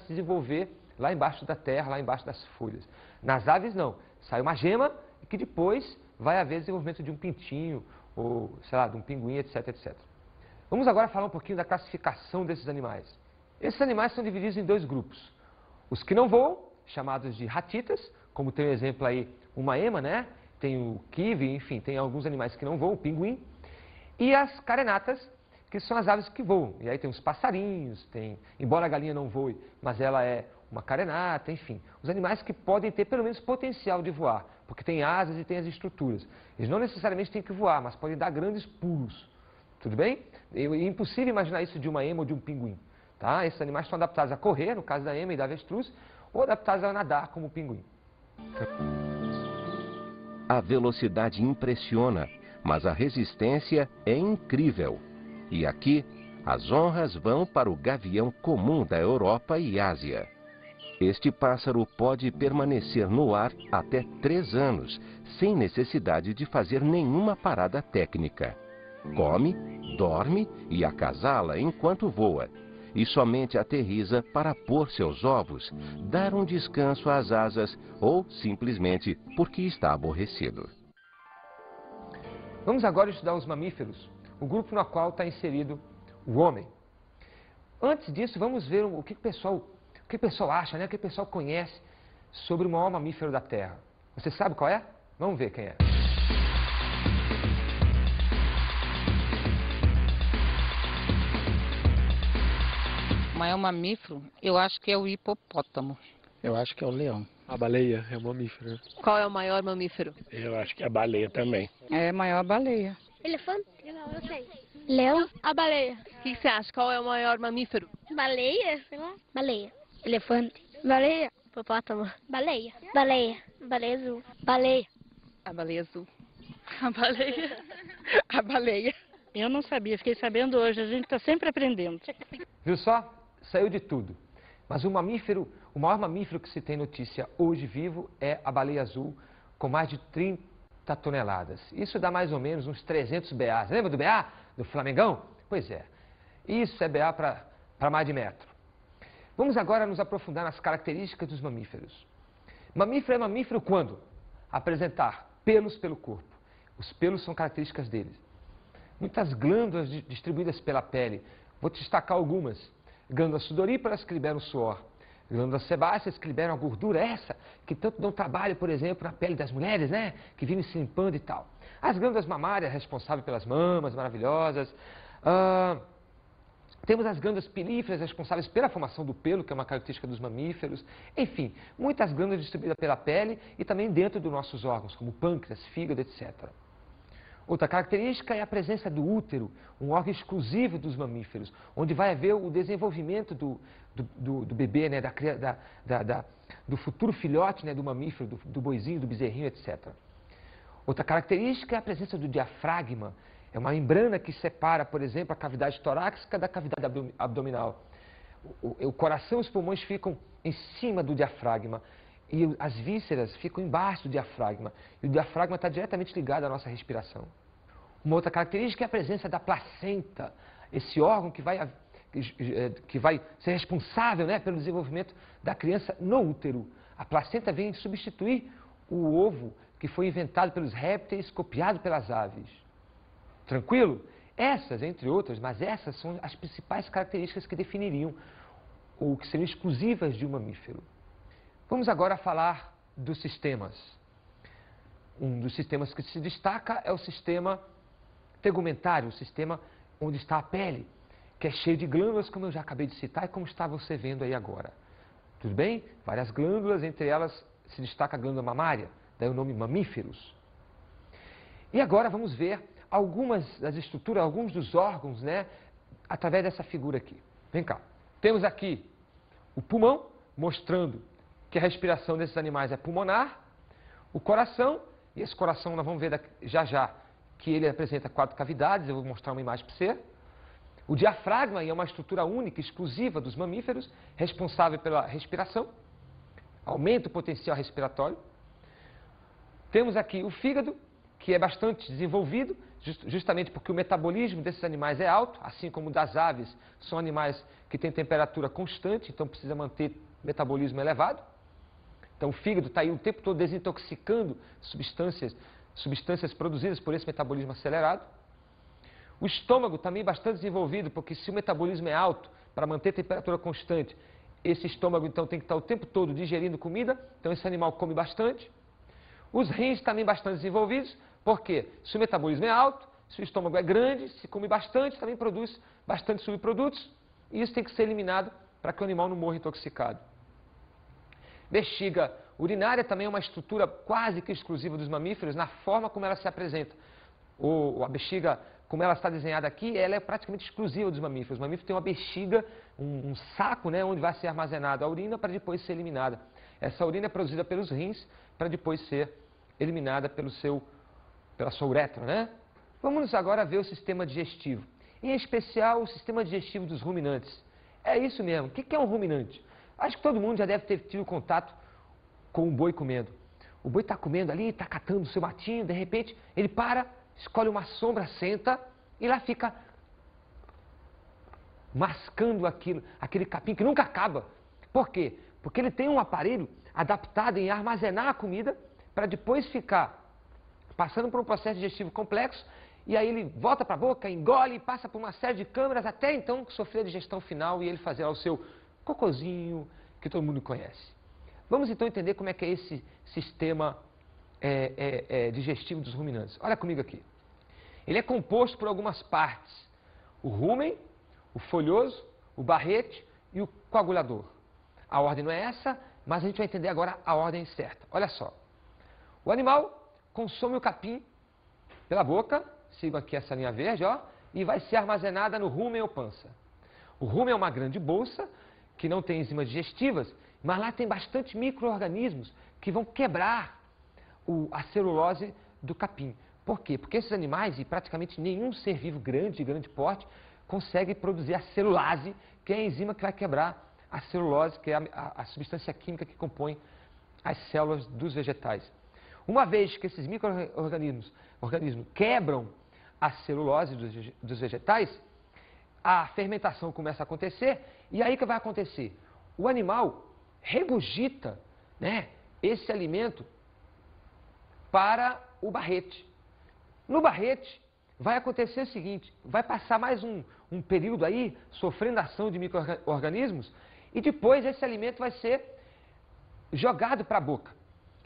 desenvolver lá embaixo da terra, lá embaixo das folhas. Nas aves não, sai uma gema que depois vai haver desenvolvimento de um pintinho, ou sei lá, de um pinguim, etc, etc. Vamos agora falar um pouquinho da classificação desses animais. Esses animais são divididos em 2 grupos. Os que não voam, chamados de ratitas, como tem o exemplo aí, uma ema, né? Tem o kiwi, enfim, tem alguns animais que não voam, o pinguim. E as carenatas, que são as aves que voam. E aí tem os passarinhos, embora a galinha não voe, mas ela é uma carenata, enfim. Os animais que podem ter pelo menos potencial de voar, porque tem asas e tem as estruturas. Eles não necessariamente têm que voar, mas podem dar grandes pulos. Tudo bem? É impossível imaginar isso de uma ema ou de um pinguim. Tá? Esses animais estão adaptados a correr, no caso da ema e da avestruz, ou adaptados a nadar, como o pinguim. A velocidade impressiona, mas a resistência é incrível. E aqui, as honras vão para o gavião comum da Europa e Ásia. Este pássaro pode permanecer no ar até 3 anos, sem necessidade de fazer nenhuma parada técnica. Come, dorme e acasala enquanto voa. E somente aterriza para pôr seus ovos, dar um descanso às asas ou simplesmente porque está aborrecido. Vamos agora estudar os mamíferos, o grupo no qual está inserido o homem. Antes disso, vamos ver o que o pessoal acha, né? O que o pessoal conhece sobre o maior mamífero da Terra. Você sabe qual é? Vamos ver quem é. O maior mamífero, eu acho que é o hipopótamo. Eu acho que é o leão. A baleia é um mamífero. Qual é o maior mamífero? Eu acho que é a baleia também. É maior baleia. Elefante? Não sei. Leão? A baleia. O que você acha? Qual é o maior mamífero? Baleia? Sei lá. Baleia. Elefante? Baleia. Hipopótamo. Baleia. Baleia. Baleia azul. Baleia. A baleia azul. A baleia. A baleia. Eu não sabia, fiquei sabendo hoje. A gente está sempre aprendendo. Viu só? Saiu de tudo. Mas o maior mamífero que se tem notícia hoje vivo é a baleia azul, com mais de 30 toneladas. Isso dá mais ou menos uns 300 BAs. Lembra do BA? Do Flamengão? Pois é. Isso é BA para mais de metro. Vamos agora nos aprofundar nas características dos mamíferos. Mamífero é mamífero quando? Apresentar pelos pelo corpo. Os pelos são características deles. Muitas glândulas distribuídas pela pele. Vou te destacar algumas. Glândulas sudoríparas que liberam suor. Glândulas sebáceas que liberam a gordura, essa que tanto dão trabalho, por exemplo, na pele das mulheres, né? Que vivem se limpando e tal. As glândulas mamárias responsáveis pelas mamas maravilhosas. Temos as glândulas pilíferas responsáveis pela formação do pelo, que é uma característica dos mamíferos. Enfim, muitas glândulas distribuídas pela pele e também dentro dos nossos órgãos, como pâncreas, fígado, etc. Outra característica é a presença do útero, um órgão exclusivo dos mamíferos, onde vai haver o desenvolvimento do bebê, né, do futuro filhote, né, do mamífero, do boizinho, do bezerrinho, etc. Outra característica é a presença do diafragma. É uma membrana que separa, por exemplo, a cavidade torácica da cavidade abdominal. O coração e os pulmões ficam em cima do diafragma e as vísceras ficam embaixo do diafragma. E o diafragma está diretamente ligado à nossa respiração. Uma outra característica é a presença da placenta, esse órgão que vai ser responsável, né, pelo desenvolvimento da criança no útero. A placenta vem substituir o ovo que foi inventado pelos répteis, copiado pelas aves. Tranquilo? Essas, entre outras, mas essas são as principais características que definiriam ou que seriam exclusivas de um mamífero. Vamos agora falar dos sistemas. Um dos sistemas que se destaca é o sistema tegumentário, o sistema onde está a pele, que é cheio de glândulas, como eu já acabei de citar e como está você vendo aí agora. Tudo bem? Várias glândulas, entre elas se destaca a glândula mamária, daí o nome mamíferos. E agora vamos ver algumas das estruturas, alguns dos órgãos, né, através dessa figura aqui. Vem cá. Temos aqui o pulmão, mostrando que a respiração desses animais é pulmonar, o coração, e esse coração nós vamos ver já que ele apresenta 4 cavidades, eu vou mostrar uma imagem para você. O diafragma é uma estrutura única, exclusiva dos mamíferos, responsável pela respiração, aumenta o potencial respiratório. Temos aqui o fígado, que é bastante desenvolvido, justamente porque o metabolismo desses animais é alto, assim como o das aves, são animais que têm temperatura constante, então precisa manter o metabolismo elevado. Então o fígado está aí o tempo todo desintoxicando substâncias produzidas por esse metabolismo acelerado. O estômago também bastante desenvolvido, porque se o metabolismo é alto, para manter a temperatura constante, esse estômago então tem que estar o tempo todo digerindo comida, então esse animal come bastante. Os rins também bastante desenvolvidos, porque se o metabolismo é alto, se o estômago é grande, se come bastante, também produz bastante subprodutos, e isso tem que ser eliminado para que o animal não morra intoxicado. Bexiga urinária também é uma estrutura quase que exclusiva dos mamíferos na forma como ela se apresenta. A bexiga, como ela está desenhada aqui, ela é praticamente exclusiva dos mamíferos. Os mamíferos têm uma bexiga, um saco, né, onde vai ser armazenada a urina para depois ser eliminada. Essa urina é produzida pelos rins para depois ser eliminada pela sua uretra, né? Vamos agora ver o sistema digestivo. Em especial, o sistema digestivo dos ruminantes. É isso mesmo. O que é um ruminante? Acho que todo mundo já deve ter tido contato com um boi comendo. O boi está comendo ali, está catando o seu matinho, de repente ele para, escolhe uma sombra, senta e lá fica mascando aquele capim que nunca acaba. Por quê? Porque ele tem um aparelho adaptado em armazenar a comida para depois ficar passando por um processo digestivo complexo e aí ele volta para a boca, engole, passa por uma série de câmaras até então sofrer a digestão final e ele fazer lá o seu cocôzinho que todo mundo conhece. Vamos então entender como é que é esse sistema digestivo dos ruminantes. Olha comigo aqui. Ele é composto por algumas partes. O rumen, o folhoso, o barrete e o coagulador. A ordem não é essa, mas a gente vai entender agora a ordem certa. Olha só. O animal consome o capim pela boca, sigo aqui essa linha verde, ó, e vai ser armazenada no rumen ou pança. O rumen é uma grande bolsa que não tem enzimas digestivas, mas lá tem bastante micro-organismos que vão quebrar a celulose do capim. Por quê? Porque esses animais, e praticamente nenhum ser vivo grande, de grande porte, consegue produzir a celulase, que é a enzima que vai quebrar a celulose, que é a substância química que compõe as células dos vegetais. Uma vez que esses micro-organismos quebram a celulose dos vegetais, a fermentação começa a acontecer, e aí o que vai acontecer? O animal regurgita, né, esse alimento para o barrete. No barrete vai acontecer o seguinte, vai passar mais um período aí sofrendo ação de micro-organismos e depois esse alimento vai ser jogado para a boca.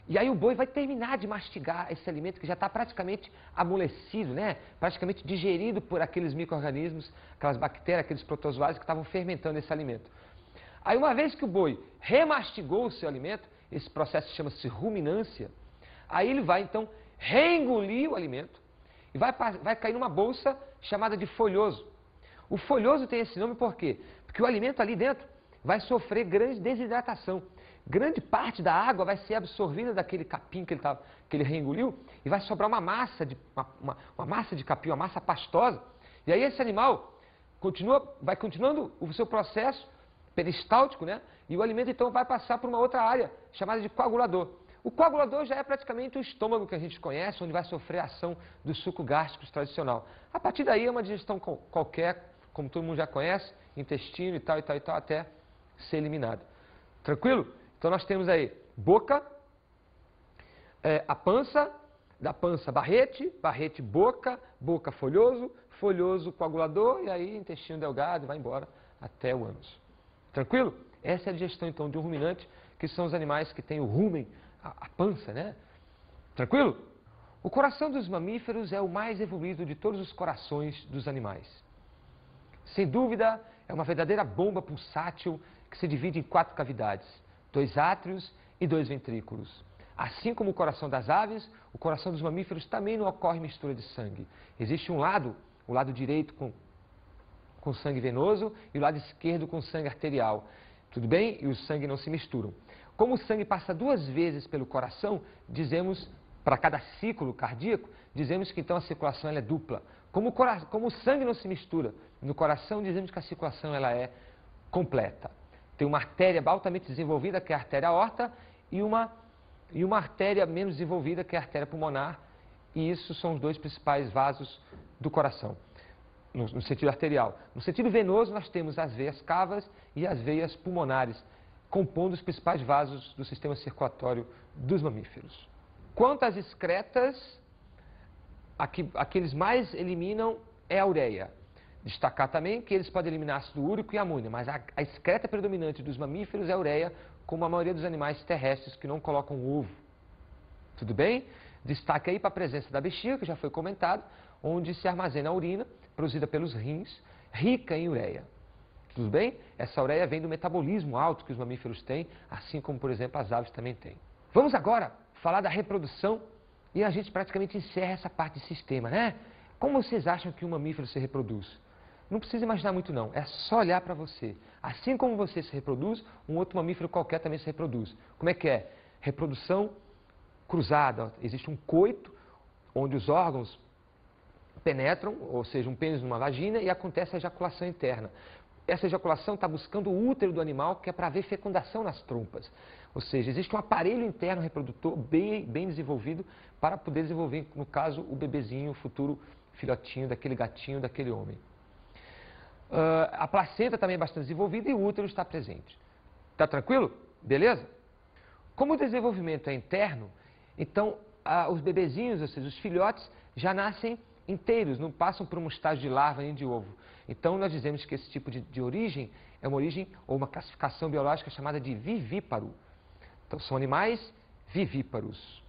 E aí o boi vai terminar de mastigar esse alimento que já está praticamente amolecido, né? Praticamente digerido por aqueles micro-organismos, aquelas bactérias, aqueles protozoários que estavam fermentando esse alimento. Aí uma vez que o boi remastigou o seu alimento, esse processo chama-se ruminância, aí ele vai então reengolir o alimento e vai cair numa bolsa chamada de folhoso. O folhoso tem esse nome por quê? Porque o alimento ali dentro vai sofrer grande desidratação. Grande parte da água vai ser absorvida daquele capim que ele reengoliu e vai sobrar uma massa de capim, uma massa pastosa. E aí esse animal vai continuando o seu processo peristáltico, né? E o alimento então vai passar por uma outra área chamada de coagulador. O coagulador já é praticamente o estômago que a gente conhece, onde vai sofrer a ação do suco gástrico tradicional. A partir daí é uma digestão qualquer, como todo mundo já conhece, intestino e tal, até ser eliminado. Tranquilo? Então nós temos aí boca, a pança, da pança barrete, barrete boca, boca folhoso, folhoso coagulador e aí intestino delgado e vai embora até o ânus. Tranquilo? Essa é a digestão então de um ruminante, que são os animais que têm o rumen, a pança, né? Tranquilo? O coração dos mamíferos é o mais evoluído de todos os corações dos animais. Sem dúvida, é uma verdadeira bomba pulsátil que se divide em 4 cavidades, 2 átrios e 2 ventrículos. Assim como o coração das aves, o coração dos mamíferos também não ocorre mistura de sangue. Existe um lado, o lado direito com sangue venoso e o lado esquerdo com sangue arterial. Tudo bem? E o sangue não se misturam. Como o sangue passa 2 vezes pelo coração, dizemos, para cada ciclo cardíaco, dizemos que então a circulação ela é dupla. Como o sangue não se mistura no coração, dizemos que a circulação ela é completa. Tem uma artéria altamente desenvolvida, que é a artéria aorta, e uma artéria menos desenvolvida, que é a artéria pulmonar, e isso são os 2 principais vasos do coração, no sentido arterial. No sentido venoso, nós temos as veias cavas e as veias pulmonares, compondo os principais vasos do sistema circulatório dos mamíferos. Quanto às excretas, a que eles mais eliminam é a ureia. Destacar também que eles podem eliminar ácido úrico e amônia, mas a excreta predominante dos mamíferos é a ureia, como a maioria dos animais terrestres que não colocam ovo. Tudo bem? Destaque aí para a presença da bexiga, que já foi comentado, onde se armazena a urina, produzida pelos rins, rica em ureia. Tudo bem? Essa ureia vem do metabolismo alto que os mamíferos têm, assim como, por exemplo, as aves também têm. Vamos agora falar da reprodução e a gente praticamente encerra essa parte de sistema, né? Como vocês acham que um mamífero se reproduz? Não precisa imaginar muito não, é só olhar para você. Assim como você se reproduz, um outro mamífero qualquer também se reproduz. Como é que é? Reprodução cruzada. Existe um coito, onde os órgãos penetram, ou seja, um pênis numa vagina, e acontece a ejaculação interna. Essa ejaculação está buscando o útero do animal, que é para haver fecundação nas trompas. Ou seja, existe um aparelho interno reprodutor bem desenvolvido para poder desenvolver, no caso, o bebezinho, o futuro filhotinho daquele gatinho, daquele homem. A placenta também é bastante desenvolvida e o útero está presente. Tá tranquilo? Beleza? Como o desenvolvimento é interno, então os bebezinhos, ou seja, os filhotes, já nascem inteiros, não passam por um estágio de larva nem de ovo. Então nós dizemos que esse tipo de origem é uma origem ou uma classificação biológica chamada de vivíparo. Então são animais vivíparos.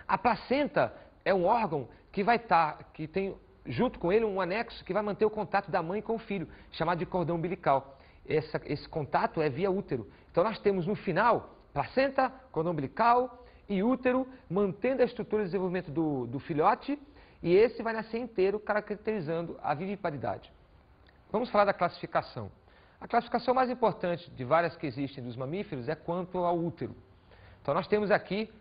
A placenta é um órgão que tem junto com ele um anexo que vai manter o contato da mãe com o filho, chamado de cordão umbilical. Esse contato é via útero. Então nós temos no final placenta, cordão umbilical e útero, mantendo a estrutura de desenvolvimento do filhote, e esse vai nascer inteiro, caracterizando a viviparidade. Vamos falar da classificação. A classificação mais importante de várias que existem dos mamíferos é quanto ao útero. Então nós temos aqui,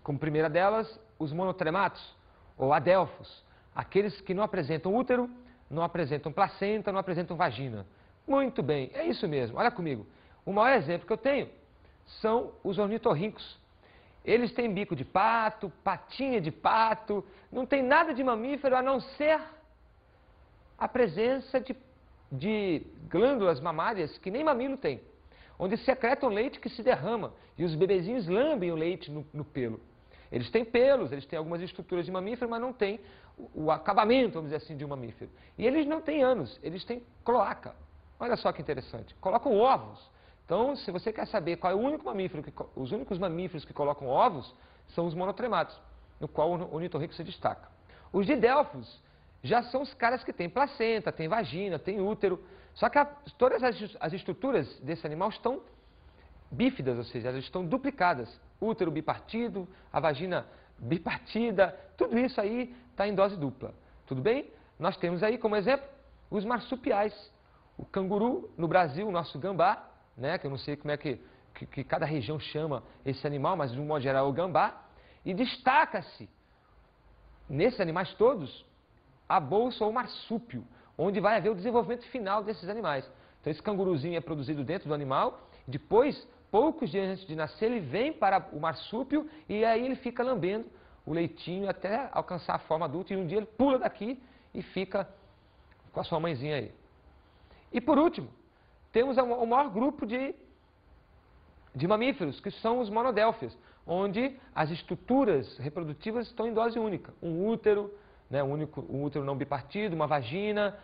como primeira delas, os monotrematos, ou adelfos. Aqueles que não apresentam útero, não apresentam placenta, não apresentam vagina. Muito bem, é isso mesmo. Olha comigo. O maior exemplo que eu tenho são os ornitorrincos. Eles têm bico de pato, patinha de pato, não tem nada de mamífero a não ser a presença de glândulas mamárias que nem mamilo tem, onde secretam leite que se derrama e os bebezinhos lambem o leite no pelo. Eles têm pelos, eles têm algumas estruturas de mamífero, mas não têm o acabamento, vamos dizer assim, de um mamífero. E eles não têm ânus, eles têm cloaca. Olha só que interessante. Colocam ovos. Então, se você quer saber qual é o único mamífero, os únicos mamíferos que colocam ovos, são os monotrematos, no qual o ornitorrinco se destaca. Os didélfos já são os caras que têm placenta, têm vagina, têm útero, só que todas as estruturas desse animal estão bífidas, ou seja, elas estão duplicadas. Útero bipartido, a vagina bipartida, tudo isso aí está em dose dupla. Tudo bem? Nós temos aí, como exemplo, os marsupiais. O canguru, no Brasil, o nosso gambá, né, que eu não sei como é que cada região chama esse animal, mas de um modo geral é o gambá. E destaca-se, nesses animais todos, a bolsa ou marsúpio, onde vai haver o desenvolvimento final desses animais. Então esse canguruzinho é produzido dentro do animal, depois, poucos dias antes de nascer, ele vem para o marsúpio e aí ele fica lambendo o leitinho até alcançar a forma adulta e um dia ele pula daqui e fica com a sua mãezinha aí. E por último, temos o maior grupo de mamíferos, que são os monodélfios, onde as estruturas reprodutivas estão em dose única. Um útero, né, um útero não bipartido, uma vagina,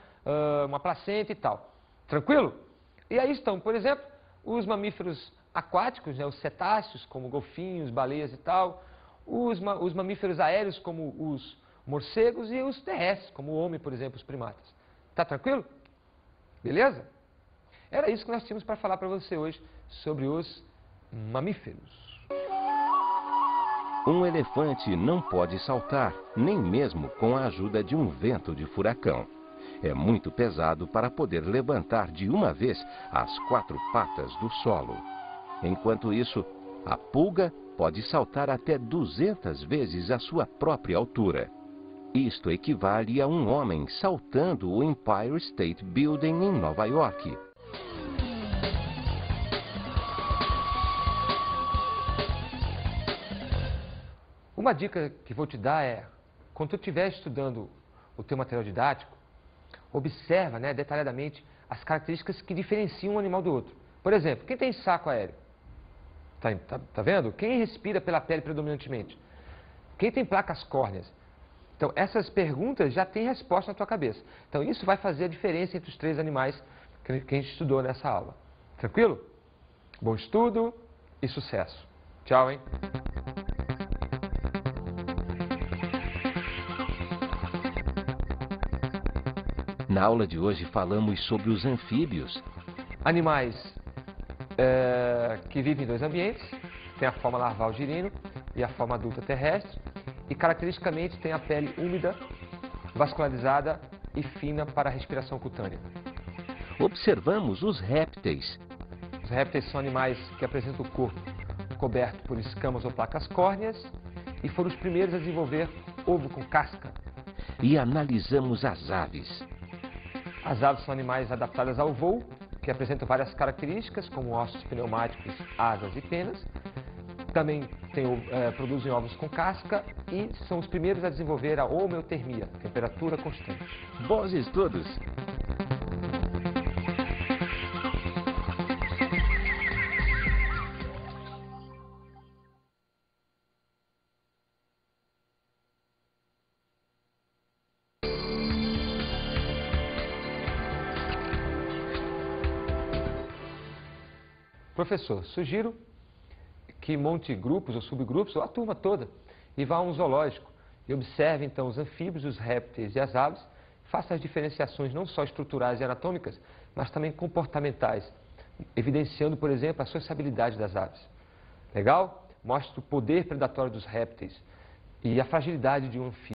uma placenta e tal. Tranquilo? E aí estão, por exemplo, os mamíferos aquáticos, né, os cetáceos, como golfinhos, baleias e tal, os mamíferos aéreos, como os morcegos, e os terrestres, como o homem, por exemplo, os primatas. Tá tranquilo? Beleza? Era isso que nós tínhamos para falar para você hoje sobre os mamíferos. Um elefante não pode saltar, nem mesmo com a ajuda de um vento de furacão. É muito pesado para poder levantar de uma vez as 4 patas do solo. Enquanto isso, a pulga pode saltar até 200 vezes a sua própria altura. Isto equivale a um homem saltando o Empire State Building em Nova York. Uma dica que vou te dar é, quando tu estiver estudando o teu material didático, observa, né, detalhadamente as características que diferenciam um animal do outro. Por exemplo, quem tem saco aéreo? Tá vendo? Quem respira pela pele predominantemente? Quem tem placas córneas? Então, essas perguntas já têm resposta na tua cabeça. Então, isso vai fazer a diferença entre os 3 animais que a gente estudou nessa aula. Tranquilo? Bom estudo e sucesso. Tchau, hein? Na aula de hoje falamos sobre os anfíbios. Animais que vivem em 2 ambientes, tem a forma larval girino e a forma adulta terrestre, e caracteristicamente tem a pele úmida, vascularizada e fina para a respiração cutânea. Observamos os répteis. Os répteis são animais que apresentam o corpo coberto por escamas ou placas córneas e foram os primeiros a desenvolver ovo com casca. E analisamos as aves. As aves são animais adaptadas ao voo, que apresentam várias características, como ossos pneumáticos, asas e penas. Também produzem ovos com casca e são os primeiros a desenvolver a homeotermia, temperatura constante. Bons estudos! Professor, sugiro que monte grupos ou subgrupos, ou a turma toda, e vá a um zoológico e observe então os anfíbios, os répteis e as aves, faça as diferenciações não só estruturais e anatômicas, mas também comportamentais, evidenciando, por exemplo, a sociabilidade das aves. Legal? Mostre o poder predatório dos répteis e a fragilidade de um anfíbio.